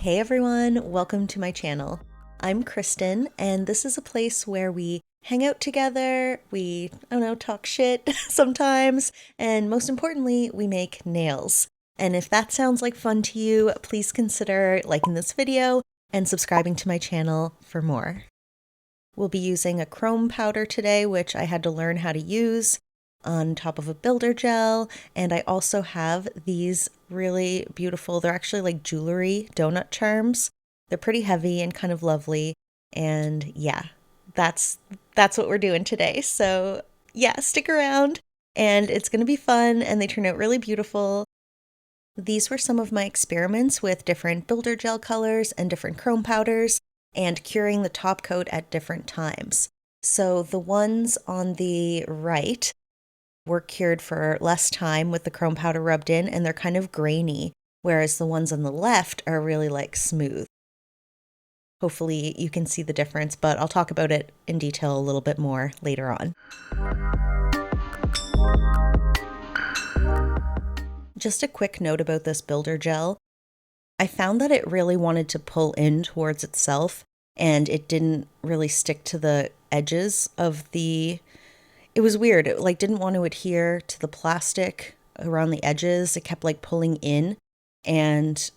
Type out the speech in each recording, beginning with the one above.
Hey everyone, welcome to my channel. I'm Kristen, and this is a place where we hang out together, we, I don't know, talk shit sometimes, and most importantly, we make nails. And if that sounds like fun to you, please consider liking this video and subscribing to my channel for more. We'll be using a chrome powder today, which I had to learn how to use, on top of a builder gel, and I also have these really beautiful, they're actually like jewelry donut charms. They're pretty heavy and kind of lovely, and yeah, that's what we're doing today. So yeah, stick around and it's gonna be fun, and they turn out really beautiful. These were some of my experiments with different builder gel colors and different chrome powders and curing the top coat at different times. So the ones on the right were cured for less time with the chrome powder rubbed in, and they're kind of grainy, whereas the ones on the left are really like smooth. Hopefully you can see the difference, but I'll talk about it in detail a little bit more later on. Just a quick note about this builder gel. I found that it really wanted to pull in towards itself, and it didn't really stick to the edges of the it was weird. It like didn't want to adhere to the plastic around the edges. It kept like pulling in, and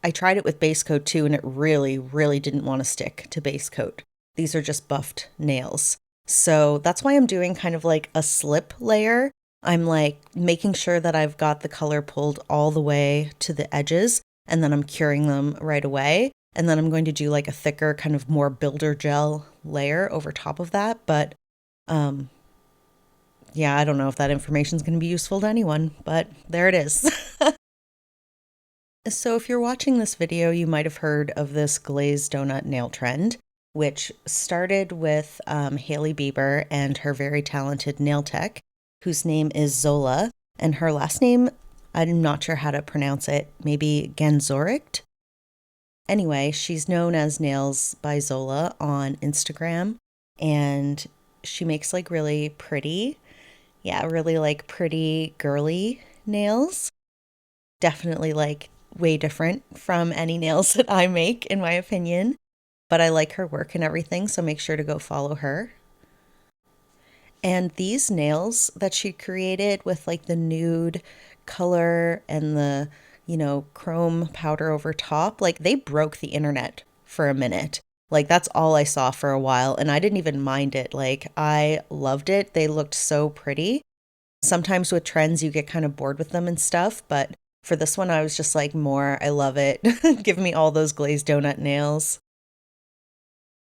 I tried it with base coat too, and it really didn't want to stick to base coat. These are just buffed nails. So that's why I'm doing kind of like a slip layer. I'm like making sure that I've got the color pulled all the way to the edges, and then I'm curing them right away. And then I'm going to do like a thicker kind of more builder gel layer over top of that. But yeah, I don't know if that information is going to be useful to anyone, but there it is. So if you're watching this video, you might have heard of this glazed donut nail trend, which started with Hailey Bieber and her very talented nail tech, whose name is Zola, and her last name, I'm not sure how to pronounce it, maybe Ganzoricht. Anyway, she's known as Nails by Zola on Instagram, and she makes like really pretty, really like pretty girly nails. Definitely like way different from any nails that I make, in my opinion. But I like her work and everything, so make sure to go follow her. And these nails that she created with like the nude color and the, chrome powder over top, like they broke the internet for a minute. Like that's all I saw for a while, and I didn't even mind it. Like I loved it. They looked so pretty. Sometimes with trends you get kind of bored with them and stuff, but for this one I was just like, I love it. Give me all those glazed donut nails.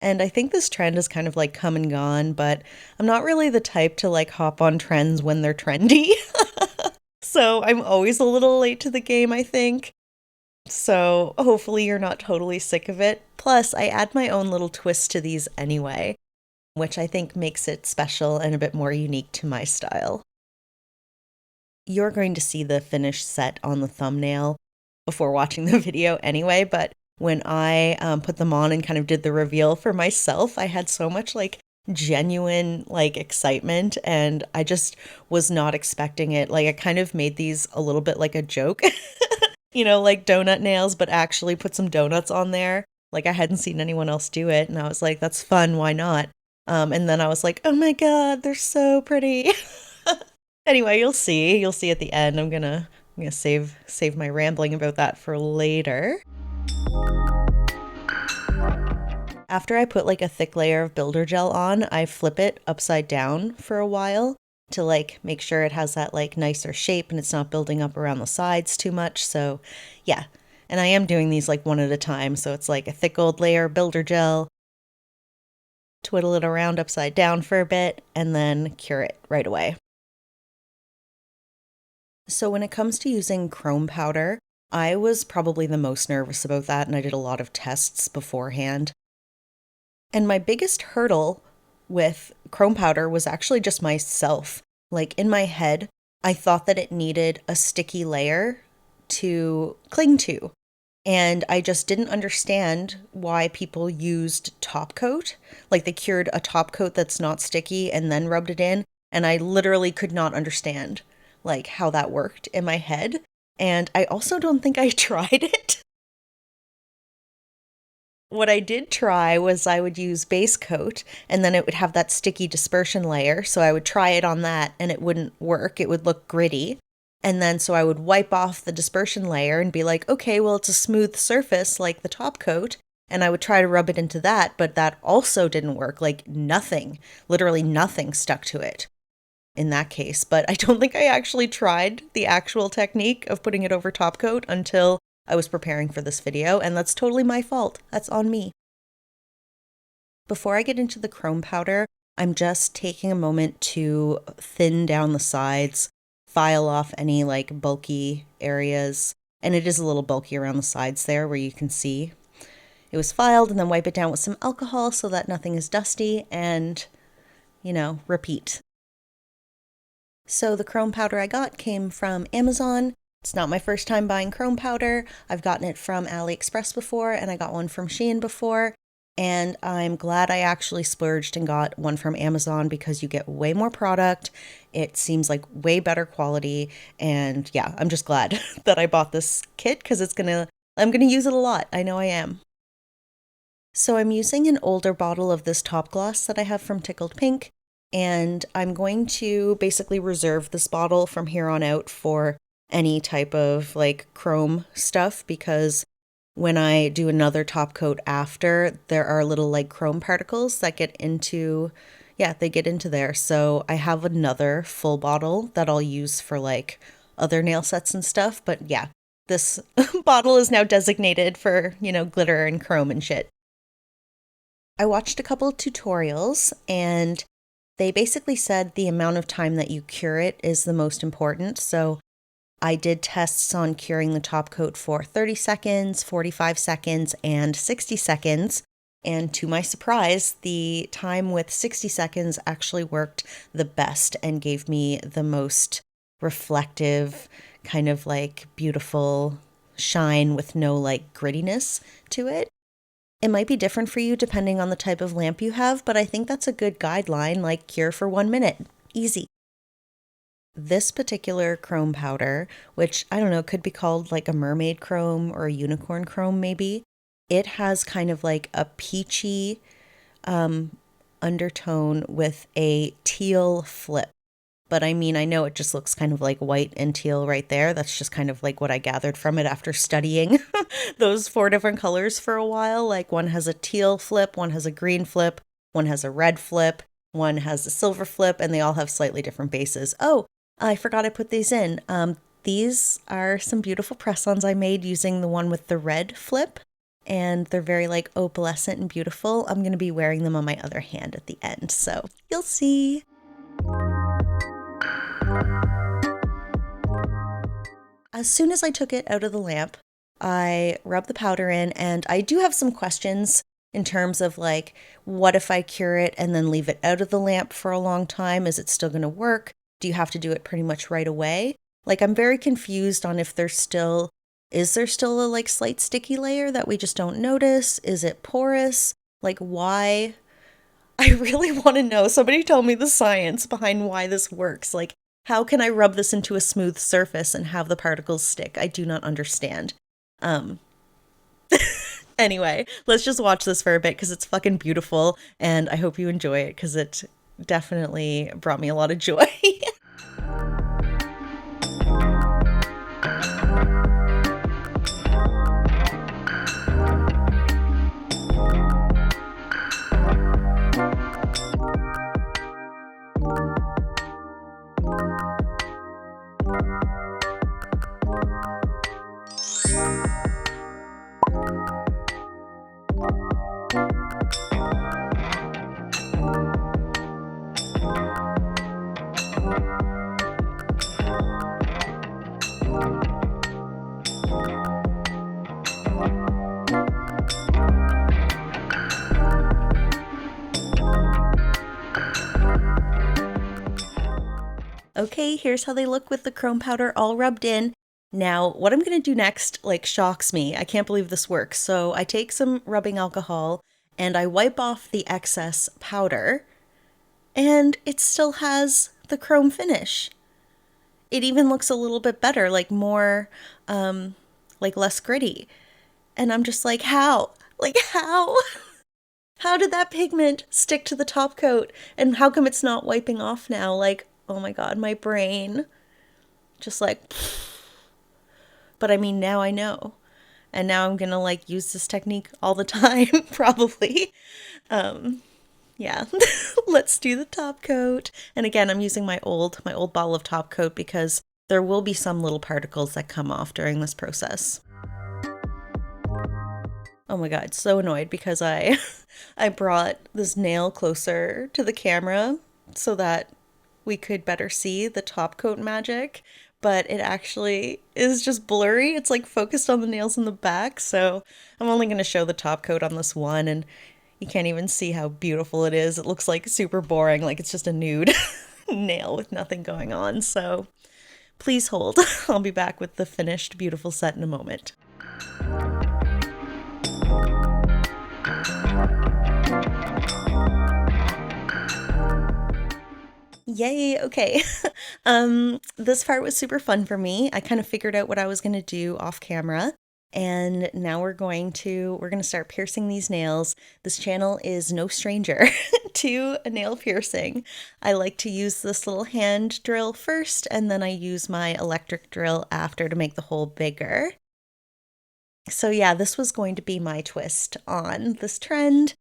And I think this trend is kind of like come and gone, but I'm not really the type to like hop on trends when they're trendy. So I'm always a little late to the game, I think. So hopefully you're not totally sick of it. Plus, I add my own little twist to these anyway, which I think makes it special and a bit more unique to my style. You're going to see the finished set on the thumbnail before watching the video anyway, but when I put them on and kind of did the reveal for myself, I had so much like genuine like excitement, and I just was not expecting it. Like I kind of made these a little bit like a joke, like donut nails, but actually put some donuts on there. Like I hadn't seen anyone else do it, and I was like, that's fun, why not? And then I was like, oh my god, they're so pretty. Anyway, you'll see at the end. I'm gonna save my rambling about that for later. After I put like a thick layer of builder gel on, I flip it upside down for a while to like make sure it has that like nicer shape and it's not building up around the sides too much. So yeah, and I am doing these like one at a time. So it's like a thick old layer of builder gel, twiddle it around upside down for a bit, and then cure it right away. So when it comes to using chrome powder, I was probably the most nervous about that, and I did a lot of tests beforehand. And my biggest hurdle with chrome powder was actually just myself. Like in my head, I thought that it needed a sticky layer to cling to. And I just didn't understand why people used top coat. Like they cured a top coat that's not sticky and then rubbed it in. And I literally could not understand like how that worked in my head. And I also don't think I tried it. What I did try was I would use base coat and then it would have that sticky dispersion layer. So I would try it on that and it wouldn't work. It would look gritty. And then so I would wipe off the dispersion layer and be like, okay, well, it's a smooth surface like the top coat. And I would try to rub it into that, but that also didn't work. Like nothing, literally nothing stuck to it in that case. But I don't think I actually tried the actual technique of putting it over top coat until I was preparing for this video, and that's totally my fault. That's on me. Before I get into the chrome powder, I'm just taking a moment to thin down the sides, file off any like bulky areas, and it is a little bulky around the sides there where you can see. It was filed, and then wipe it down with some alcohol so that nothing is dusty, and, repeat. So the chrome powder I got came from Amazon. It's not my first time buying chrome powder. I've gotten it from AliExpress before, and I got one from Shein before. And I'm glad I actually splurged and got one from Amazon because you get way more product. It seems like way better quality. And yeah, I'm just glad that I bought this kit because I'm gonna use it a lot. I know I am. So I'm using an older bottle of this top gloss that I have from Tickled Pinque. And I'm going to basically reserve this bottle from here on out for any type of like chrome stuff because when I do another top coat after, there are little like chrome particles that get into there. So I have another full bottle that I'll use for like other nail sets and stuff. But yeah, this bottle is now designated for, glitter and chrome and shit. I watched a couple of tutorials and they basically said the amount of time that you cure it is the most important. So I did tests on curing the top coat for 30 seconds, 45 seconds, and 60 seconds. And to my surprise, the time with 60 seconds actually worked the best and gave me the most reflective, kind of like beautiful shine with no like grittiness to it. It might be different for you depending on the type of lamp you have, but I think that's a good guideline, like cure for 1 minute. Easy. This particular chrome powder, which I don't know, could be called like a mermaid chrome or a unicorn chrome maybe, it has kind of like a peachy undertone with a teal flip. But I mean, I know it just looks kind of like white and teal right there. That's just kind of like what I gathered from it after studying those 4 different colors for a while. Like one has a teal flip, one has a green flip, one has a red flip, one has a silver flip, and they all have slightly different bases. Oh, I forgot I put these in. These are some beautiful press-ons I made using the one with the red flip. And they're very like opalescent and beautiful. I'm going to be wearing them on my other hand at the end. So you'll see. As soon as I took it out of the lamp, I rubbed the powder in, and I do have some questions in terms of like, what if I cure it and then leave it out of the lamp for a long time? Is it still going to work? Do you have to do it pretty much right away? Like, I'm very confused on if is there still a like slight sticky layer that we just don't notice? Is it porous? Like, why? I really want to know. Somebody tell me the science behind why this works. Like, how can I rub this into a smooth surface and have the particles stick? I do not understand. Anyway, let's just watch this for a bit because it's fucking beautiful and I hope you enjoy it because it definitely brought me a lot of joy. Okay, here's how they look with the chrome powder all rubbed in. Now, what I'm going to do next, like, shocks me. I can't believe this works. So I take some rubbing alcohol and I wipe off the excess powder, and it still has the chrome finish. It even looks a little bit better, like more, like less gritty. And I'm just like, how? Like, how? How did that pigment stick to the top coat? And how come it's not wiping off now? Like, oh my God, my brain. Just like, but I mean, now I know. And now I'm gonna like use this technique all the time, probably. Yeah, let's do the top coat. And again, I'm using my old bottle of top coat because there will be some little particles that come off during this process. Oh my God, so annoyed because I I brought this nail closer to the camera so that we could better see the top coat magic, but it actually is just blurry. It's like focused on the nails in the back, so I'm only going to show the top coat on this one, and you can't even see how beautiful it is. It looks like super boring, like it's just a nude nail with nothing going on. So please hold. I'll be back with the finished beautiful set in a moment. Yay, okay. This part was super fun for me. I kind of figured out what I was going to do off camera. And now we're going to start piercing these nails. This channel is no stranger to a nail piercing. I like to use this little hand drill first, and then I use my electric drill after to make the hole bigger. So yeah, this was going to be my twist on this trend,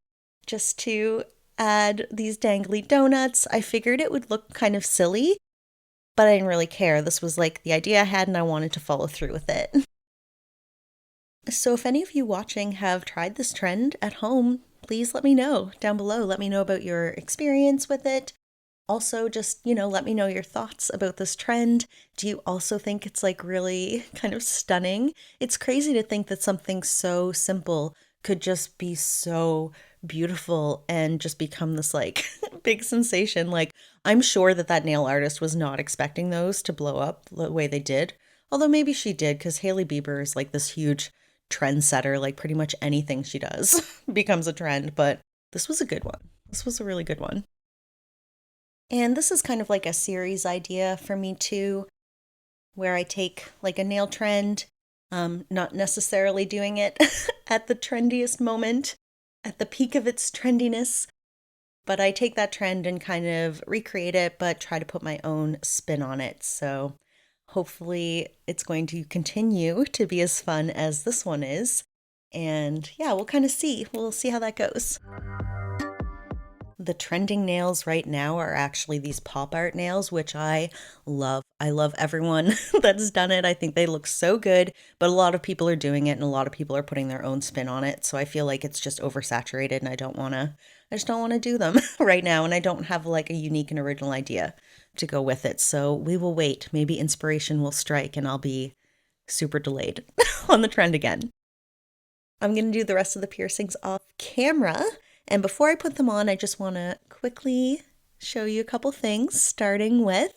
just to add these dangly donuts. I figured it would look kind of silly, but I didn't really care. This was like the idea I had, and I wanted to follow through with it. So if any of you watching have tried this trend at home, please let me know down below. Let me know about your experience with it. Also, just, let me know your thoughts about this trend. Do you also think it's like really kind of stunning? It's crazy to think that something so simple could just be so beautiful and just become this like big sensation. Like, I'm sure that nail artist was not expecting those to blow up the way they did. Although maybe she did, because Hailey Bieber is like this huge trendsetter. Like pretty much anything she does becomes a trend. But this was a good one. This was a really good one. And this is kind of like a series idea for me too, where I take like a nail trend, not necessarily doing it at the trendiest moment, at the peak of its trendiness, but I take that trend and kind of recreate it, but try to put my own spin on it. So hopefully it's going to continue to be as fun as this one is. And yeah, we'll kind of see. We'll see how that goes. The trending nails right now are actually these pop art nails, which I love. I love everyone that's done it. I think they look so good, but a lot of people are doing it and a lot of people are putting their own spin on it. So I feel like it's just oversaturated and I just don't want to do them right now. And I don't have like a unique and original idea to go with it. So we will wait. Maybe inspiration will strike and I'll be super delayed on the trend again. I'm going to do the rest of the piercings off camera. And before I put them on, I just want to quickly show you a couple things, starting with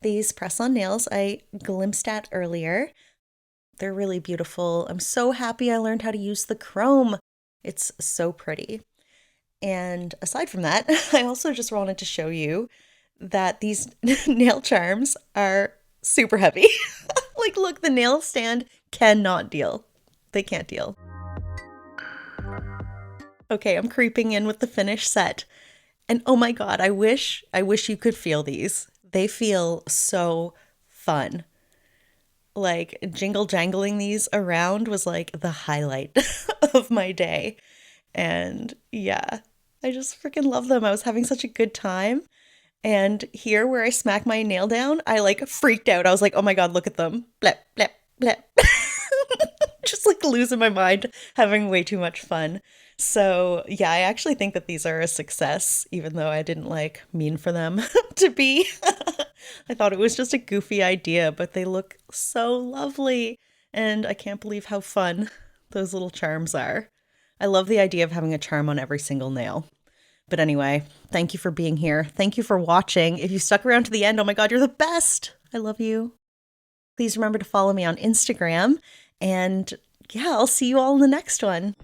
these press-on nails I glimpsed at earlier. They're really beautiful. I'm so happy I learned how to use the chrome. It's so pretty. And aside from that, I also just wanted to show you that these nail charms are super heavy. Like, look, the nail stand cannot deal. They can't deal. Okay, I'm creeping in with the finished set. And oh my God, I wish you could feel these. They feel so fun. Like jingle jangling these around was like the highlight of my day. And yeah, I just freaking love them. I was having such a good time. And here where I smack my nail down, I like freaked out. I was like, oh my God, look at them. Blep, blep, blep. Just like losing my mind, having way too much fun. So yeah, I actually think that these are a success, even though I didn't like mean for them to be. I thought it was just a goofy idea, but they look so lovely. And I can't believe how fun those little charms are. I love the idea of having a charm on every single nail. But anyway, thank you for being here. Thank you for watching. If you stuck around to the end, oh my God, you're the best. I love you. Please remember to follow me on Instagram. And yeah, I'll see you all in the next one.